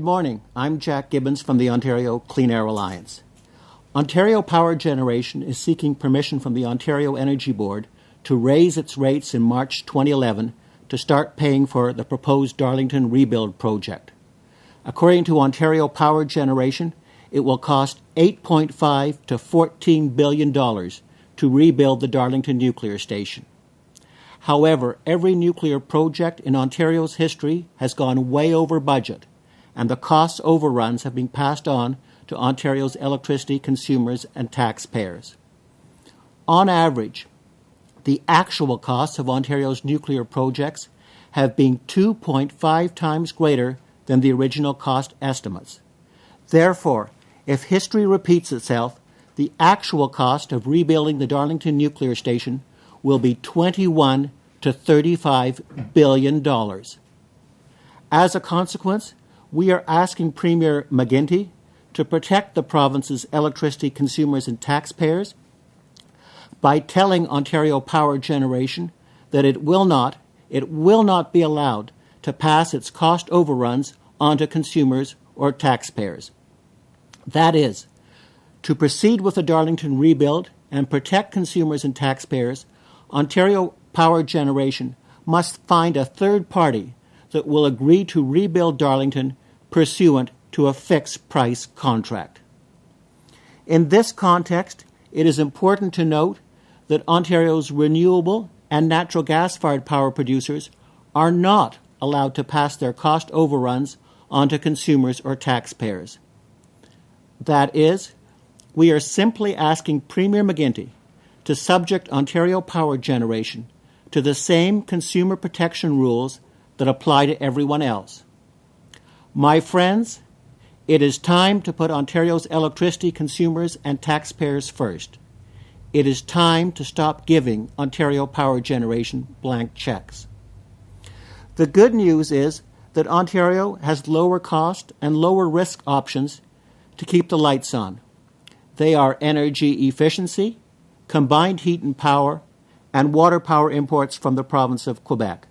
morning. I'm Jack Gibbons from the Ontario Clean Air Alliance. Ontario Power Generation is seeking permission from the Ontario Energy Board to raise its rates in March 2011 to start paying for the proposed Darlington rebuild project. According to Ontario Power Generation, it will cost $8.5 to $14 billion to rebuild the Darlington nuclear station. However, every nuclear project in Ontario's history has gone way over budget, and the cost overruns have been passed on to Ontario's electricity consumers and taxpayers. On average, the actual costs of Ontario's nuclear projects have been 2.5 times greater than the original cost estimates. Therefore, if history repeats itself, the actual cost of rebuilding the Darlington nuclear station will be $21 to $35 billion. As a consequence, we are asking Premier McGuinty to protect the province's electricity consumers and taxpayers by telling Ontario Power Generation that it will not be allowed to pass its cost overruns onto consumers or taxpayers. That is, to proceed with the Darlington rebuild and protect consumers and taxpayers, Ontario Power Generation must find a third party that will agree to rebuild Darlington pursuant to a fixed-price contract. In this context, it is important to note that Ontario's renewable and natural gas-fired power producers are not allowed to pass their cost overruns onto consumers or taxpayers. That is, we are simply asking Premier McGuinty to subject Ontario Power Generation to the same consumer protection rules that apply to everyone else. My friends, it is time to put Ontario's electricity consumers and taxpayers first. It is time to stop giving Ontario Power Generation blank checks. The good news is that Ontario has lower cost and lower risk options to keep the lights on. They are energy efficiency, combined heat and power, and water power imports from the province of Quebec.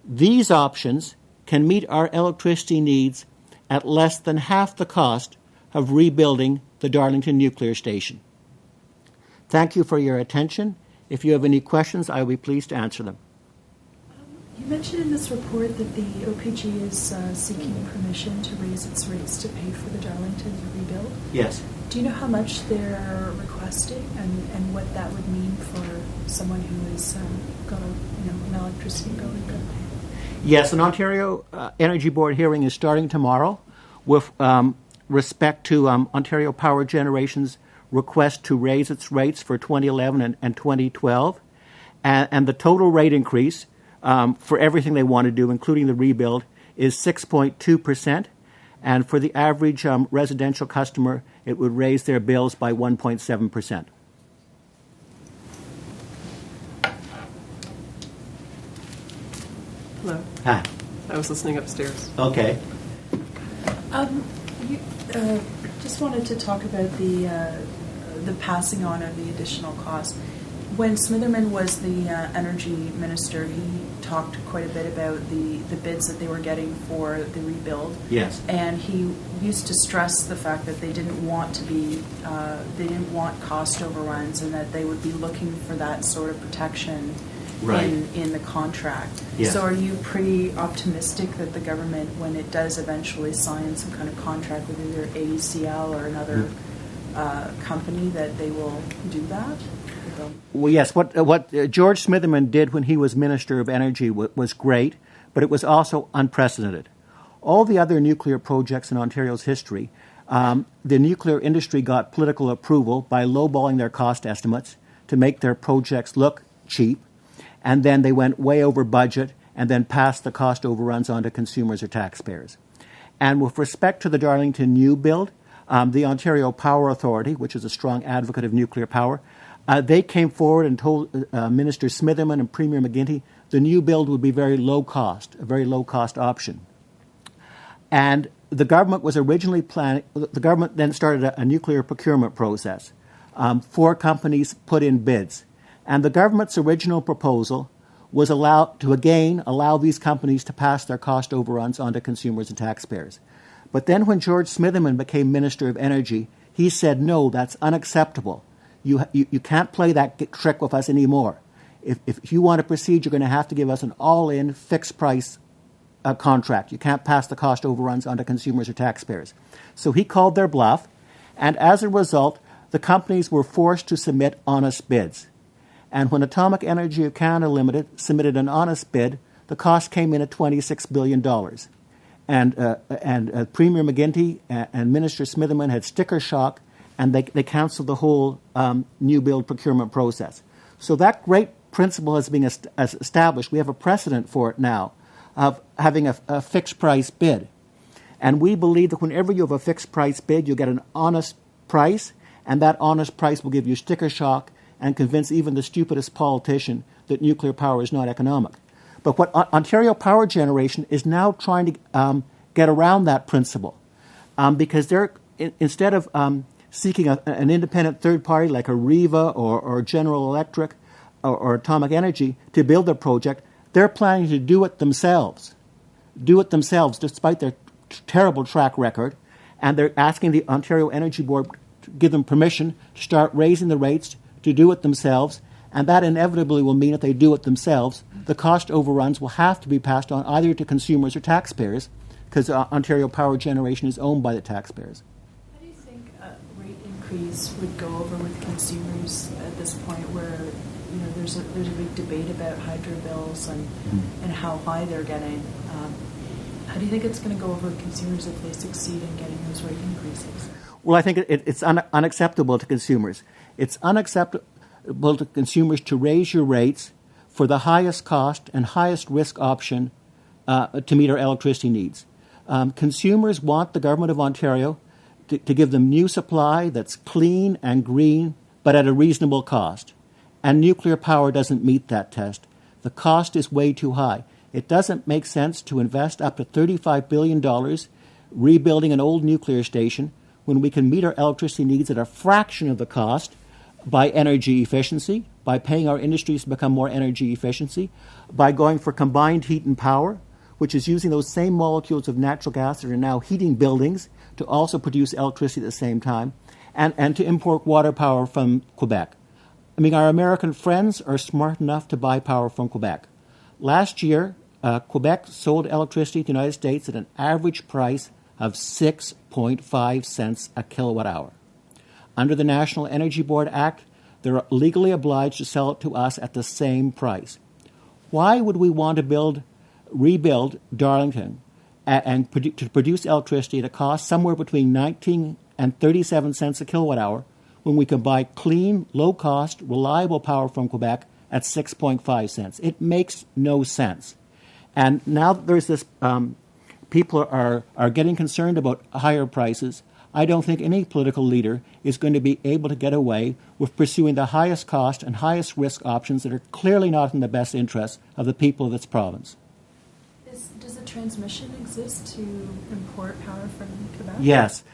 These options can meet our electricity needs at less than half the cost of rebuilding the Darlington nuclear station. Thank you for your attention. If you have any questions, I will be pleased to answer them. You mentioned in this report that the OPG is seeking permission to raise its rates to pay for the Darlington rebuild. Yes. Do you know how much they're requesting and what that would mean for someone who has got an electricity bill they've got to pay? Yes, an Ontario Energy Board hearing is starting tomorrow with respect to Ontario Power Generation's request to raise its rates for 2011 and 2012. And the total rate increase for everything they want to do, including the rebuild, is 6.2%. And for the average residential customer, it would raise their bills by 1.7%. Hello. Hi. I was listening upstairs. Okay. You just wanted to talk about the passing on of the additional cost. When Smitherman was the energy minister, he talked quite a bit about the bids that they were getting for the rebuild. Yes. And he used to stress the fact that they didn't want cost overruns, and that they would be looking for that sort of protection in the contract. Yes. So are you pretty optimistic that the government, when it does eventually sign some kind of contract with either AECL or another company, that they will do that? Well, yes. What George Smitherman did when he was Minister of Energy was great, but it was also unprecedented. All the other nuclear projects in Ontario's history, the nuclear industry got political approval by lowballing their cost estimates to make their projects look cheap, and then they went way over budget and then passed the cost overruns on to consumers or taxpayers. And with respect to the Darlington new build, the Ontario Power Authority, which is a strong advocate of nuclear power, they came forward and told Minister Smitherman and Premier McGuinty the new build would be very low cost, a very low cost option. And the government was originally planning, the government then started a nuclear procurement process. 4 companies put in bids. And the government's original proposal was allow these companies to pass their cost overruns onto consumers and taxpayers. But then when George Smitherman became Minister of Energy, he said, no, that's unacceptable. You can't play that trick with us anymore. If you want to proceed, you're going to have to give us an all-in fixed price contract. You can't pass the cost overruns onto consumers or taxpayers. So he called their bluff, and as a result, the companies were forced to submit honest bids. And when Atomic Energy of Canada Limited submitted an honest bid, the cost came in at $26 billion. And Premier McGuinty and Minister Smitherman had sticker shock, and they cancelled the whole new build procurement process. So that great principle has been established. We have a precedent for it now of having a fixed price bid. And we believe that whenever you have a fixed price bid, you get an honest price, and that honest price will give you sticker shock and convince even the stupidest politician that nuclear power is not economic. But what Ontario Power Generation is now trying to get around that principle, because they're, instead of seeking an independent third party like a Riva or General Electric or Atomic Energy to build their project, they're planning to do it themselves. Despite their terrible track record, and they're asking the Ontario Energy Board to give them permission to start raising the rates to do it themselves, and that inevitably will mean if they do it themselves, the cost overruns will have to be passed on either to consumers or taxpayers, because Ontario Power Generation is owned by the taxpayers. How do you think a rate increase would go over with consumers at this point where there's a big debate about hydro bills and how high they're getting? How do you think it's going to go over with consumers if they succeed in getting those rate increases? Well, I think it's unacceptable to consumers. It's unacceptable to consumers to raise your rates for the highest cost and highest risk option to meet our electricity needs. Consumers want the Government of Ontario to give them new supply that's clean and green, but at a reasonable cost. And nuclear power doesn't meet that test. The cost is way too high. It doesn't make sense to invest up to $35 billion rebuilding an old nuclear station when we can meet our electricity needs at a fraction of the cost by energy efficiency, by paying our industries to become more energy efficiency, by going for combined heat and power, which is using those same molecules of natural gas that are now heating buildings to also produce electricity at the same time, and to import water power from Quebec. I mean, our American friends are smart enough to buy power from Quebec. Last year, Quebec sold electricity to the United States at an average price of 6.5 cents a kilowatt hour. Under the National Energy Board Act, they're legally obliged to sell it to us at the same price. Why would we want to rebuild Darlington and to produce electricity at a cost somewhere between 19 and 37 cents a kilowatt hour when we can buy clean, low-cost, reliable power from Quebec at 6.5 cents? It makes no sense. And now that there's this, people are getting concerned about higher prices. I don't think any political leader is going to be able to get away with pursuing the highest cost and highest risk options that are clearly not in the best interest of the people of this province. Does the transmission exist to import power from Quebec? Yes.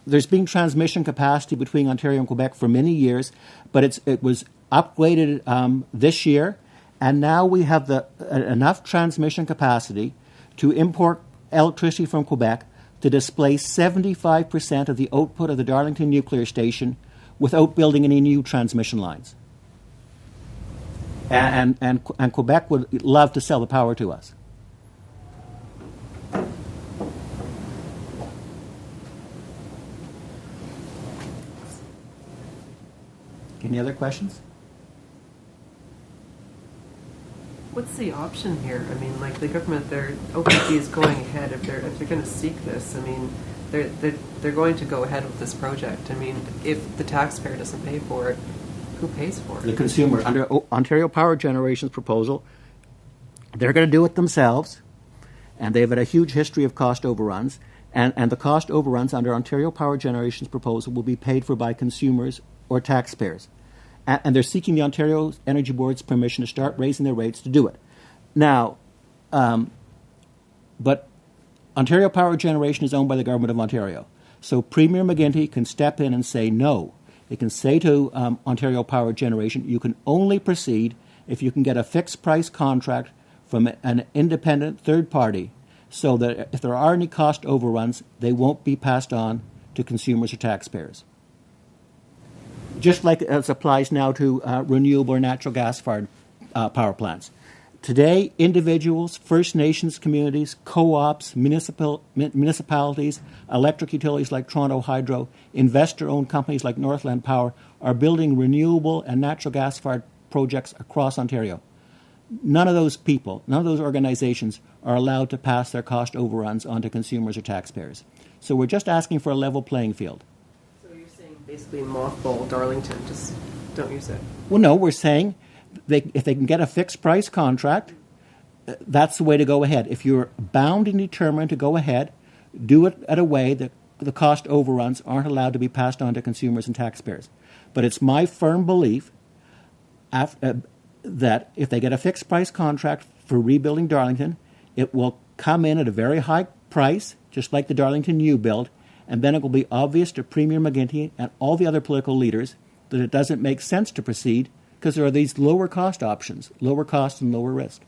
There's been transmission capacity between Ontario and Quebec for many years, but it was upgraded this year, and now we have enough transmission capacity to import electricity from Quebec to displace 75% of the output of the Darlington nuclear station without building any new transmission lines. And Quebec would love to sell the power to us. Any other questions? What's the option here? I mean, like the government, OPG is going ahead. If they're going to seek this, I mean, they're going to go ahead with this project. I mean, if the taxpayer doesn't pay for it, who pays for it? The consumer. Under Ontario Power Generation's proposal, they're going to do it themselves, and they've had a huge history of cost overruns. And the cost overruns under Ontario Power Generation's proposal will be paid for by consumers or taxpayers. And they're seeking the Ontario Energy Board's permission to start raising their rates to do it. Now, but Ontario Power Generation is owned by the Government of Ontario. So Premier McGuinty can step in and say no. It can say to Ontario Power Generation, you can only proceed if you can get a fixed price contract from an independent third party so that if there are any cost overruns, they won't be passed on to consumers or taxpayers. Just like as applies now to renewable or natural gas-fired power plants. Today, individuals, First Nations communities, co-ops, municipalities, electric utilities like Toronto Hydro, investor-owned companies like Northland Power are building renewable and natural gas-fired projects across Ontario. None of those people, none of those organizations are allowed to pass their cost overruns onto consumers or taxpayers. So we're just asking for a level playing field. So you're saying basically mothball Darlington, just don't use it. Well, no, we're saying if they can get a fixed price contract, that's the way to go ahead. If you're bound and determined to go ahead, do it at a way that the cost overruns aren't allowed to be passed on to consumers and taxpayers. But it's my firm belief that if they get a fixed price contract for rebuilding Darlington, it will come in at a very high price, just like the Darlington U build, and then it will be obvious to Premier McGuinty and all the other political leaders that it doesn't make sense to proceed because there are these lower cost options, lower cost and lower risk.